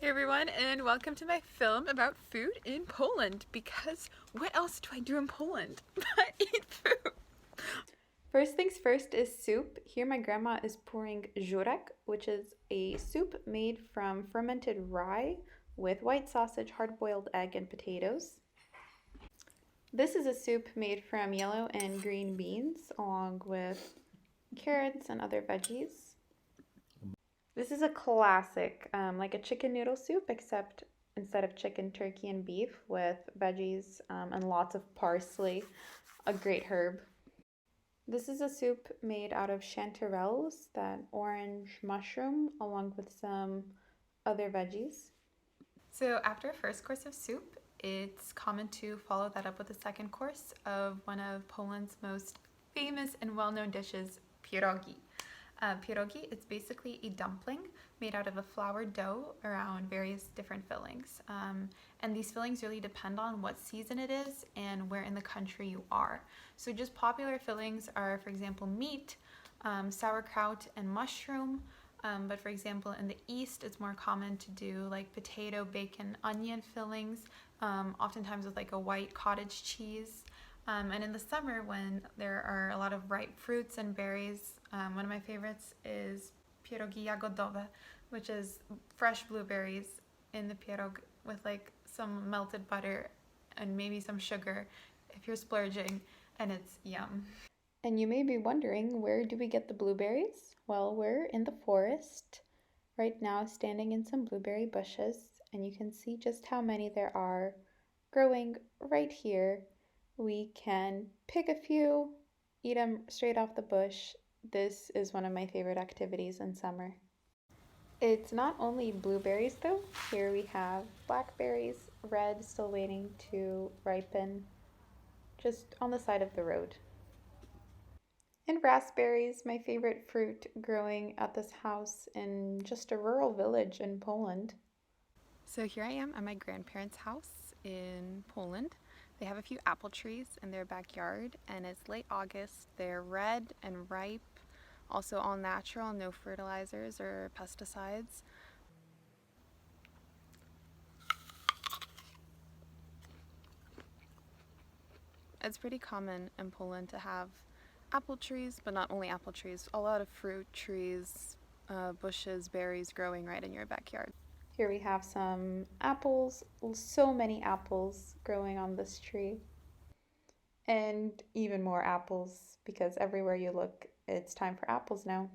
everyone, and welcome to my film about food in Poland, because what else do I do in Poland but eat food? First things first is soup. Here my grandma is pouring żurek, which is a soup made from fermented rye with white sausage, hard-boiled egg, and potatoes. This is a soup made from yellow and green beans along with carrots and other veggies. This is a classic, like a chicken noodle soup, except instead of chicken, turkey, and beef with veggies and lots of parsley, a great herb. This is a soup made out of chanterelles, that orange mushroom, along with some other veggies. So after a first course of soup, it's common to follow that up with a second course of one of Poland's most famous and well-known dishes, pierogi. Pierogi is basically a dumpling made out of a flour dough around various different fillings. And these fillings really depend on what season it is and where in the country you are. So just popular fillings are, for example, meat, sauerkraut, and mushroom. But for example, in the East, it's more common to do like potato, bacon, onion fillings, oftentimes with like a white cottage cheese. And in the summer, when there are a lot of ripe fruits and berries, one of my favorites is pierogi jagodowe, which is fresh blueberries in the pierog with like some melted butter and maybe some sugar if you're splurging, and it's yum. And you may be wondering, where do we get the blueberries? Well, we're in the forest right now, standing in some blueberry bushes, and you can see just how many there are growing right here. We can pick a few, eat them straight off the bush. This is one of my favorite activities in summer. It's not only blueberries though. Here we have blackberries, red, still waiting to ripen, just on the side of the road. And raspberries, my favorite fruit, growing at this house in just a rural village in Poland. So here I am at my grandparents' house in Poland. They have a few apple trees in their backyard, and it's late August. They're red and ripe, also all natural, no fertilizers or pesticides. It's pretty common in Poland to have apple trees, but not only apple trees, a lot of fruit trees, bushes, berries growing right in your backyard. Here we have some apples, so many apples growing on this tree. And even more apples, because everywhere you look, it's time for apples now.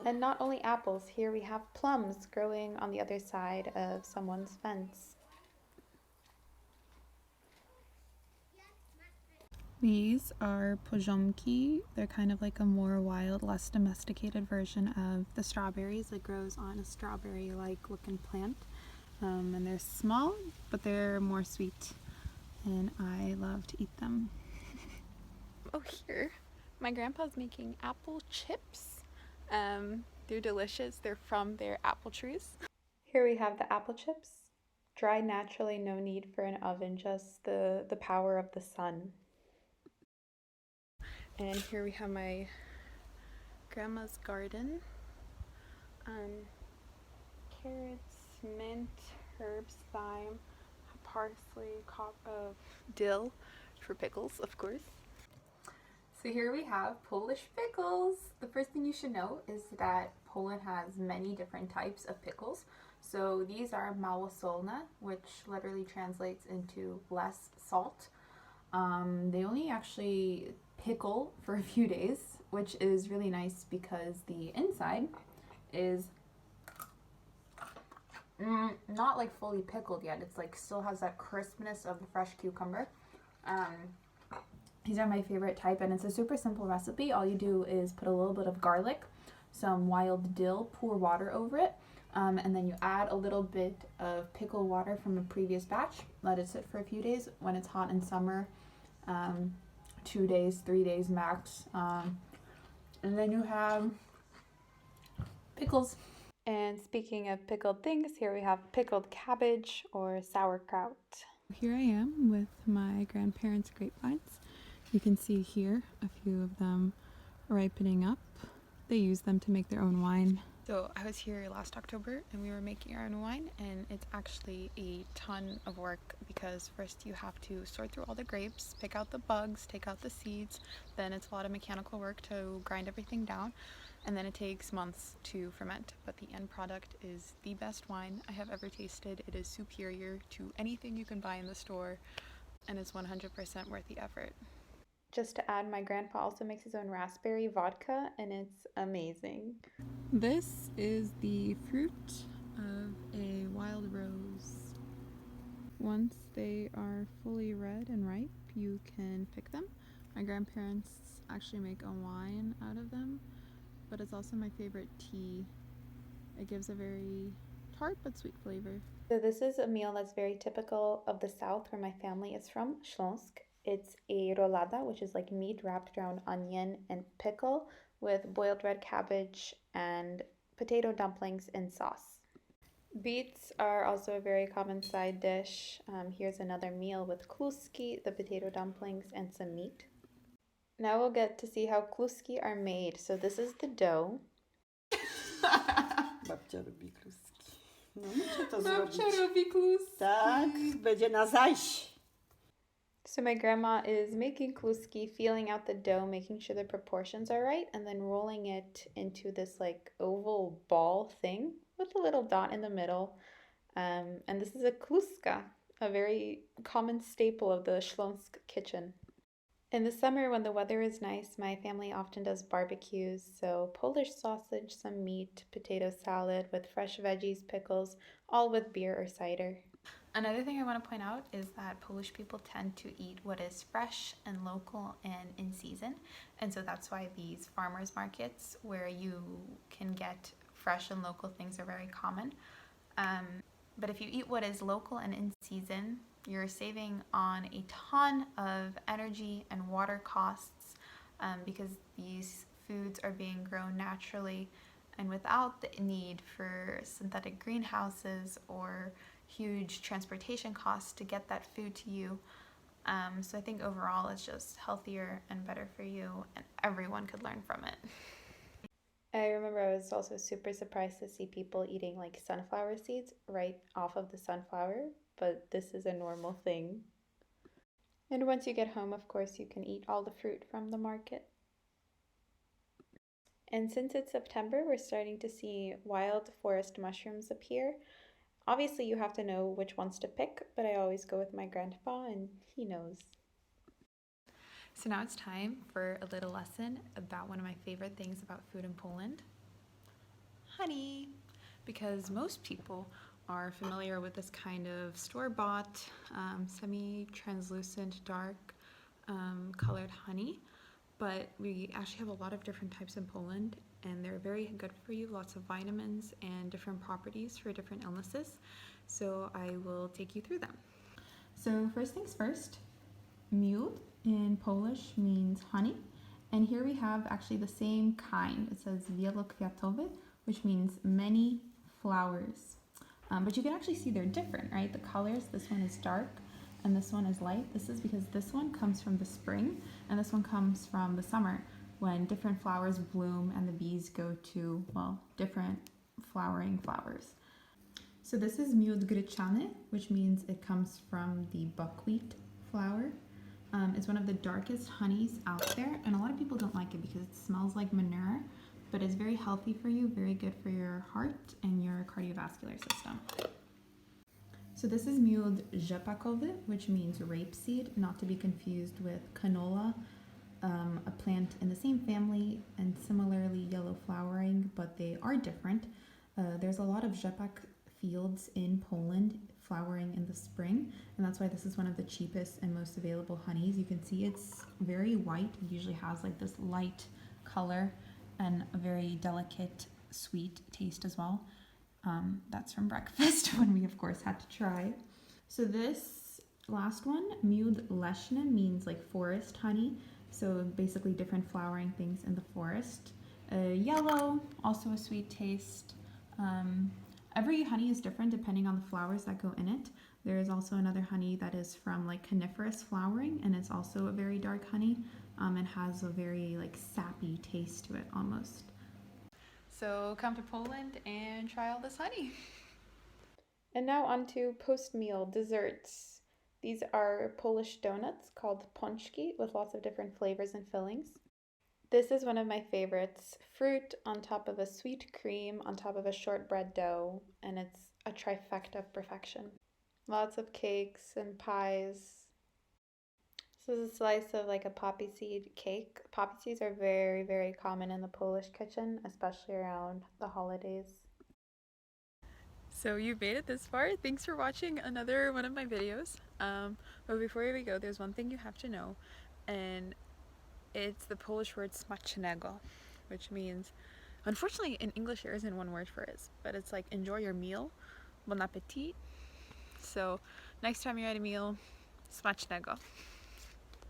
And not only apples, here we have plums growing on the other side of someone's fence. These are poziomki. They're kind of like a more wild, less domesticated version of the strawberries that grows on a strawberry-like looking plant. And they're small, but they're more sweet, and I love to eat them. Oh, here, my grandpa's making apple chips. They're delicious. They're from their apple trees. Here we have the apple chips. Dry naturally, no need for an oven, just the power of the sun. And here we have my grandma's garden. Carrots, mint, herbs, thyme, parsley, dill for pickles, of course. So here we have Polish pickles. The first thing you should know is that Poland has many different types of pickles. So these are małosolne, which literally translates into less salt. They only actually pickle for a few days, which is really nice because the inside is not like fully pickled yet. It's like still has that crispness of the fresh cucumber. These are my favorite type, and it's a super simple recipe. All you do is put a little bit of garlic, some wild dill, pour water over it, and then you add a little bit of pickle water from a previous batch. Let it sit for a few days. When it's hot in summer, 2 days, 3 days max, and then you have pickles. And speaking of pickled things, here we have pickled cabbage or sauerkraut. Here I am with my grandparents' grapevines. You can see here a few of them ripening up. They use them to make their own wine. So I was here last October and we were making our own wine, and it's actually a ton of work because first you have to sort through all the grapes, pick out the bugs, take out the seeds, then it's a lot of mechanical work to grind everything down, and then it takes months to ferment. But the end product is the best wine I have ever tasted. It is superior to anything you can buy in the store and is 100% worth the effort. Just to add, my grandpa also makes his own raspberry vodka and it's amazing. This is the fruit of a wild rose. Once they are fully red and ripe, you can pick them. My grandparents actually make a wine out of them, but it's also my favorite tea. It gives a very tart but sweet flavor. So this is a meal that's very typical of the south where my family is from, Śląsk. It's a rolada, which is like meat wrapped around onion and pickle with boiled red cabbage and potato dumplings and sauce. Beets are also a very common side dish. Here's another meal with kluski, the potato dumplings, and some meat. Now we'll get to see how kluski are made. So this is the dough. Babcia lubi kluski. No muszę to zrobić. Babcia robi kluski. Tak, będzie na zaś. So my grandma is making kluski, feeling out the dough, making sure the proportions are right, and then rolling it into this like oval ball thing with a little dot in the middle. And this is a kluska, a very common staple of the Śląsk kitchen. In the summer, when the weather is nice, my family often does barbecues. So Polish sausage, some meat, potato salad with fresh veggies, pickles, all with beer or cider. Another thing I want to point out is that Polish people tend to eat what is fresh and local and in season. And so that's why these farmers markets where you can get fresh and local things are very common. But if you eat what is local and in season, you're saving on a ton of energy and water costs because these foods are being grown naturally and without the need for synthetic greenhouses or huge transportation costs to get that food to you. So I think overall it's just healthier and better for you, and everyone could learn from it. I remember I was also super surprised to see people eating like sunflower seeds right off of the sunflower, but this is a normal thing. And once you get home, of course, you can eat all the fruit from the market. And since it's September, we're starting to see wild forest mushrooms appear. Obviously, you have to know which ones to pick, but I always go with my grandpa and he knows. So now it's time for a little lesson about one of my favorite things about food in Poland, honey. Because most people are familiar with this kind of store-bought, semi-translucent, dark colored honey, but we actually have a lot of different types in Poland, and they're very good for you, lots of vitamins and different properties for different illnesses. So I will take you through them. So first things first, miód in Polish means honey, and here we have actually the same kind. It says wielokwiatowy, which means many flowers. But you can actually see they're different, right? The colors, this one is dark and this one is light. This is because this one comes from the spring and this one comes from the summer when different flowers bloom and the bees go to, well, different flowering flowers. So this is miód gryczany, which means it comes from the buckwheat flower. It's one of the darkest honeys out there, and a lot of people don't like it because it smells like manure, but it's very healthy for you, very good for your heart and your cardiovascular system. So this is miód rzepakowy, which means rapeseed, not to be confused with canola, a plant in the same family and similarly yellow flowering, but they are different. There's a lot of rzepak fields in Poland flowering in the spring, and that's why this is one of the cheapest and most available honeys. You can see it's very white. It usually has like this light color and a very delicate, sweet taste as well. That's from breakfast when we, of course, had to try. So this last one, miód leśny, means like forest honey. So basically different flowering things in the forest. Yellow, also a sweet taste. Every honey is different depending on the flowers that go in it. There is also another honey that is from like coniferous flowering, and it's also a very dark honey and has a very like sappy taste to it almost. So come to Poland and try all this honey. And now on to post-meal desserts. These are Polish donuts called pączki with lots of different flavors and fillings. This is one of my favorites. Fruit on top of a sweet cream on top of a shortbread dough, and it's a trifecta of perfection. Lots of cakes and pies. This is a slice of like a poppy seed cake. Poppy seeds are very, very common in the Polish kitchen, especially around the holidays. So you've made it this far. Thanks for watching another one of my videos. But before we go, there's one thing you have to know, and it's the Polish word smacznego, which means, unfortunately in English there isn't one word for it, but it's like enjoy your meal, bon appetit. So next time you're at a meal, smacznego.